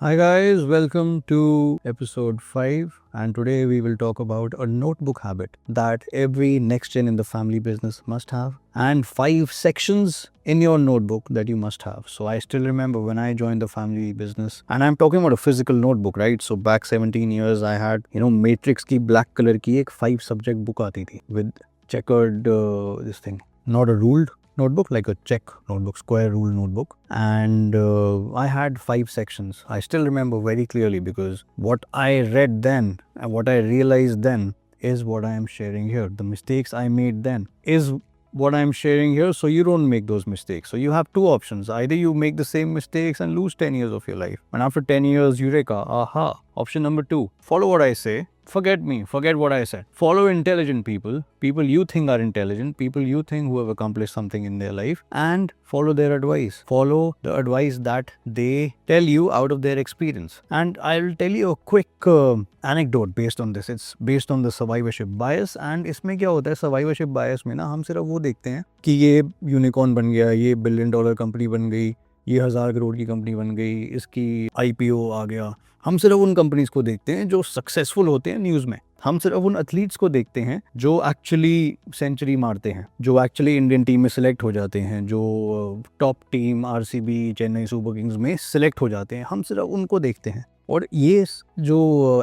Hi guys, welcome to episode 5 and today we will talk about a notebook habit that every next gen in the family business must have and 5 sections in your notebook that you must have. So I still remember when I joined the family business and I'm talking about a physical notebook, right? So back 17 years I had, Matrix की black color की एक 5 subject book आती थी with checkered this thing, not a ruled notebook, like a check notebook, square rule notebook, and I had 5 sections. I still remember very clearly because what I read then and what I realized then is what I am sharing here. The mistakes I made then is what I'm sharing here, so you don't make those mistakes. So you have two options: either you make the same mistakes and lose 10 years of your life, and after 10 years, eureka, aha. Option number 2: follow what I say. Forget me, forget what I said. Follow intelligent people you think are intelligent, people you think who have accomplished something in their life, and follow their advice. Follow the advice that they tell you out of their experience. And I'll tell you a quick anecdote based on this. It's based on the survivorship bias. And इसमें क्या होता है survivorship bias में ना, हम सिर्फ वो देखते हैं कि ये यूनिकॉर्न बन गया, ये $1 बिलियन कंपनी बन गई, ये 1000 करोड़ की कंपनी बन गई, इसकी IPO आ गया. हम सिर्फ उन कंपनीज को देखते हैं जो सक्सेसफुल होते हैं न्यूज़ में. हम सिर्फ उन एथलीट्स को देखते हैं जो एक्चुअली सेंचुरी मारते हैं, जो एक्चुअली इंडियन टीम में सिलेक्ट हो जाते हैं, जो top team RCB, Chennai super Kings में सिलेक्ट हो जाते हैं. हम सिर्फ उनको देखते हैं. और ये जो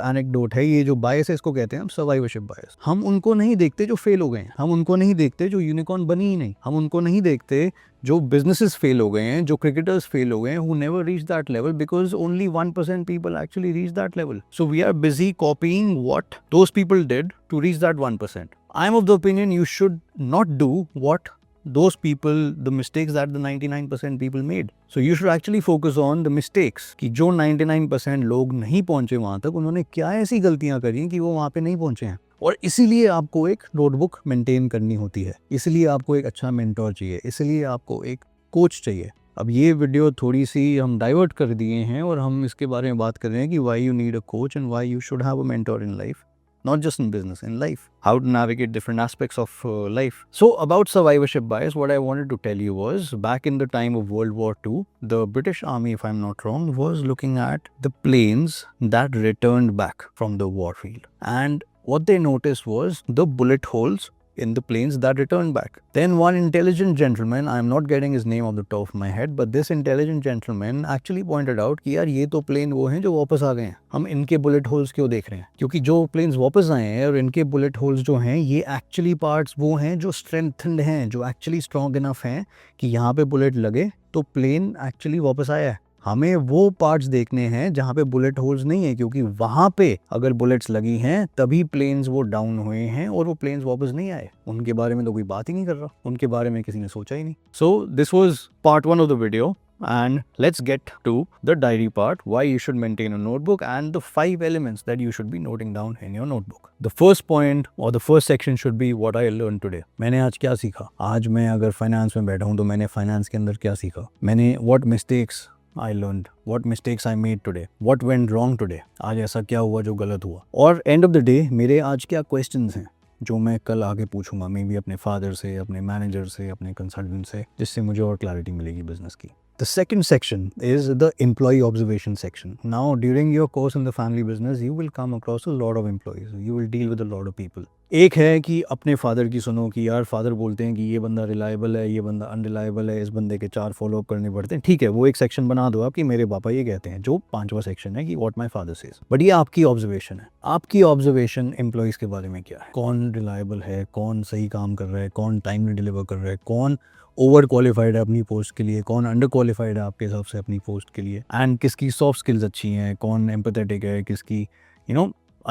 एनेक्डोट है, ये जो बायस है, इसको कहते हैं हम सर्वाइवरशिप बायस. हम उनको नहीं देखते जो फेल हो गए हैं, हम उनको नहीं देखते जो यूनिकॉर्न बनी ही नहीं, हम उनको नहीं देखते जो बिजनेसेस फेल हो गए हैं, जो क्रिकेटर्स फेल हो गए हैं, who never reach that level because only 1% people actually reach that level. So we are busy copying what those people did to reach that 1%. I am of the opinion you should not do what those people, the mistakes that the 99% people made. So you should actually focus on the mistakes कि जो 99% लोग नहीं पहुंचे वहां तक, उन्होंने क्या ऐसी गलतियां करी कि वो वहां पे नहीं पहुंचे हैं. और इसीलिए आपको एक नोटबुक मेंटेन करनी होती है, इसलिए आपको एक अच्छा मेंटोर चाहिए, इसलिए आपको एक कोच चाहिए. अब ये वीडियो थोड़ी सी हम डाइवर्ट कर दिए हैं और हम इसके बारे में बात कर रहे हैं कि why you need a coach and why you should have a mentor in life. Not just in business, in life. How to navigate different aspects of life. So about survivorship bias, what I wanted to tell you was, back in the time of World War II, the British Army, if I'm not wrong, was looking at the planes that returned back from the war field. And what they noticed was the bullet holes in the planes that returned back. Then one intelligent gentleman, I'm not getting his name off the top of my head, but this intelligent gentleman actually pointed out कि यार ये तो plane वो हैं जो वापस आ गए हैं, हम इनके बुलेट होल्स क्यों देख रहे हैं? क्योंकि जो प्लेन्स वापस आए हैं और इनके बुलेट होल्स जो हैं, ये एक्चुअली पार्ट्स वो हैं जो स्ट्रेंथन्ड हैं, जो एक्चुअली स्ट्रॉन्ग इनफ हैं कि यहाँ पे बुलेट लगे तो प्लेन एक्चुअली वापस आया है. हमें वो पार्ट्स देखने हैं जहाँ पे बुलेट होल्स नहीं है, क्योंकि वहाँ पे अगर बुलेट्स लगी हैं तभी प्लेन्स वो डाउन हुए हैं और वो प्लेन्स वापस नहीं आए. उनके बारे में तो कोई बात ही नहीं कर रहा, उनके बारे में किसी ने सोचा ही नहीं. So this was part 1 of the video. And let's get to the diary part, why you should maintain a notebook and the 5 elements that you should be noting down in your notebook. The first point or the first section should be what I learned today. मैंने आज क्या सीखा? आज मैं अगर finance में बैठा हूँ तो मैंने फाइनेंस के अंदर क्या सीखा? मैंने what mistakes I learned, what mistakes I made today, what went wrong today. आज ऐसा क्या हुआ जो गलत हुआ? और end of the day मेरे आज क्या questions हैं जो मैं कल आगे पूछूंगा, मे बी अपने फादर से, अपने मैनेजर से, अपने कंसल्टेंट से, जिससे मुझे और क्लैरिटी मिलेगी बिजनेस की. The second section is the employee observation section. Now, during your course in the family business, you will come across a lot of employees. You will deal with a lot of people. एक है कि अपने father की सुनो कि यार father बोलते हैं कि ये बंदा रिलायबल है, ये बंदा अनरिलायबल है, इस बंदे के 4 फॉलोअप करने पड़ते हैं. ठीक है, वो एक सेक्शन बना दो आप कि मेरे पापा ये कहते हैं, जो 5वां सेक्शन है कि what my father says. But ये आपकी ऑब्जर्वेशन है. आपकी ऑब्जर्वेशन एम्प्लॉयज़ के बारे में क्या है? कौन रिलायबल है, कौन सही काम कर रहा है, कौन टाइमली डिलीवर कर रहा है, कौन ओवर क्वालिफाइड है अपनी पोस्ट के लिए, कौन अंडर क्वालिफाइड है आपके हिसाब से अपनी पोस्ट के लिए, एंड किसकी सॉफ्ट स्किल्स अच्छी हैं, कौन एम्पैथेटिक है, किसकी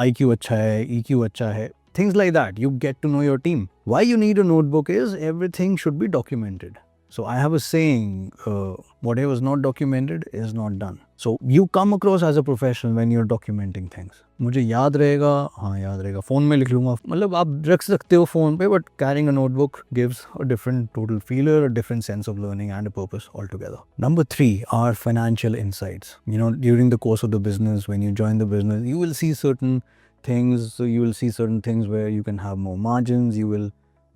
IQ अच्छा है, EQ अच्छा है. Things like that. You get to know your team. Why you need a notebook is everything should be documented. So I have a saying, whatever is not documented is not done. So you come across as a professional when you're documenting things. मुझे याद रहेगा, हाँ याद रहेगा, phone में लिख लूँगा, मतलब आप रख सकते हो फ़ोन पे, but carrying a notebook gives a different total feeler, a different sense of learning and a purpose altogether. Number 3 are financial insights. During the course of the business, when you join the business, you will see certain things. So you will see certain things where you can have more margins, you will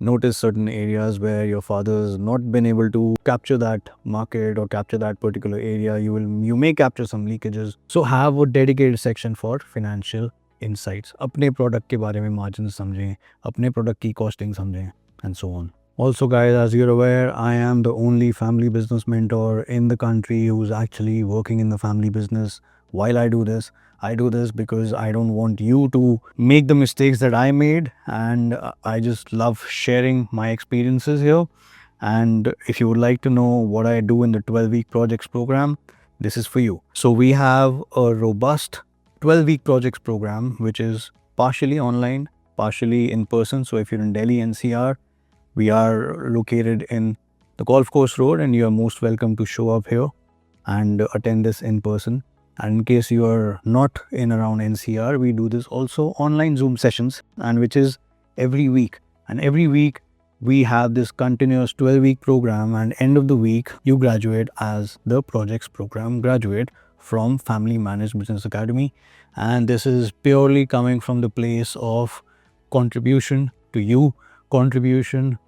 notice certain areas where your father's not been able to capture that market or capture that particular area. You may capture some leakages. So have a dedicated section for financial insights. अपने product के बारे में margins समझें, अपने product की costing समझें, and so on. Also guys, as you're aware, I am the only family business mentor in the country who's actually working in the family business. While I do this because I don't want you to make the mistakes that I made, and I just love sharing my experiences here. And if you would like to know what I do in the 12-week projects program, this is for you. So we have a robust 12-week projects program which is partially online, partially in person. So if you're in Delhi NCR, we are located in the Golf Course Road, and you are most welcome to show up here and attend this in person. And in case you are not in around NCR, we do this also online Zoom sessions, and which is every week. And every week we have this continuous 12-week program, and end of the week you graduate as the projects program graduate from Family Managed Business Academy. And this is purely coming from the place of contribution to you, contribution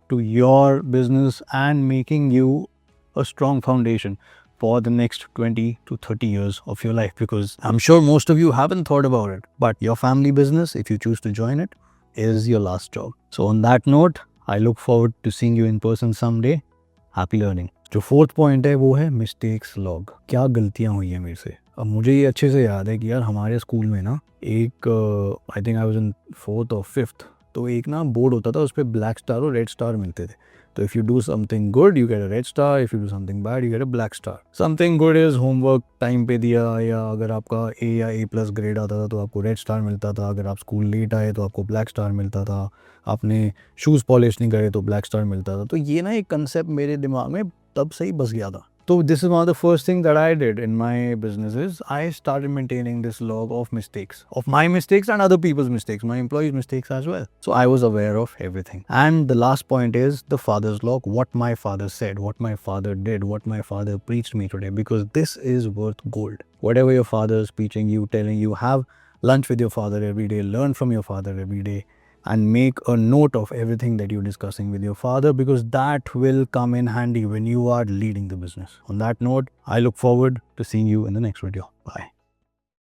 to your business, and making you a strong foundation for the next 20 to 30 years of your life. Because I'm sure most of you haven't thought about it, but your family business, if you choose to join it, is your last job. So on that note, I look forward to seeing you in person someday. Happy learning. जो fourth point है वो है mistakes log. क्या गलतियां हुई हैं मेरे से. अब मुझे ये अच्छे से याद है कि यार हमारे स्कूल में ना एक I think I was in 4th और 5th, तो एक ना बोर्ड होता था, उस पर ब्लैक स्टार और रेड स्टार मिलते थे. तो if you do something good you get a red star, if you do something bad you get a black star. Something good is homework time पे दिया, या अगर आपका ए या A+ ग्रेड आता था तो आपको रेड स्टार मिलता था. अगर आप स्कूल लेट आए तो आपको ब्लैक स्टार मिलता था. आपने शूज़ पॉलिश नहीं करे तो ब्लैक स्टार मिलता था. तो ये ना एक कंसेप्ट मेरे दिमाग में तब से ही बस गया था. So this is one of the first things that I did in my businesses. I started maintaining this log of mistakes, of my mistakes and other people's mistakes, my employees' mistakes as well. So I was aware of everything. And the last point is the father's log, what my father said, what my father did, what my father preached me today, because this is worth gold. Whatever your father is preaching you, telling you, have lunch with your father every day, learn from your father every day, and make a note of everything that you're discussing with your father, because that will come in handy when you are leading the business. On that note, I look forward to seeing you in the next video. Bye.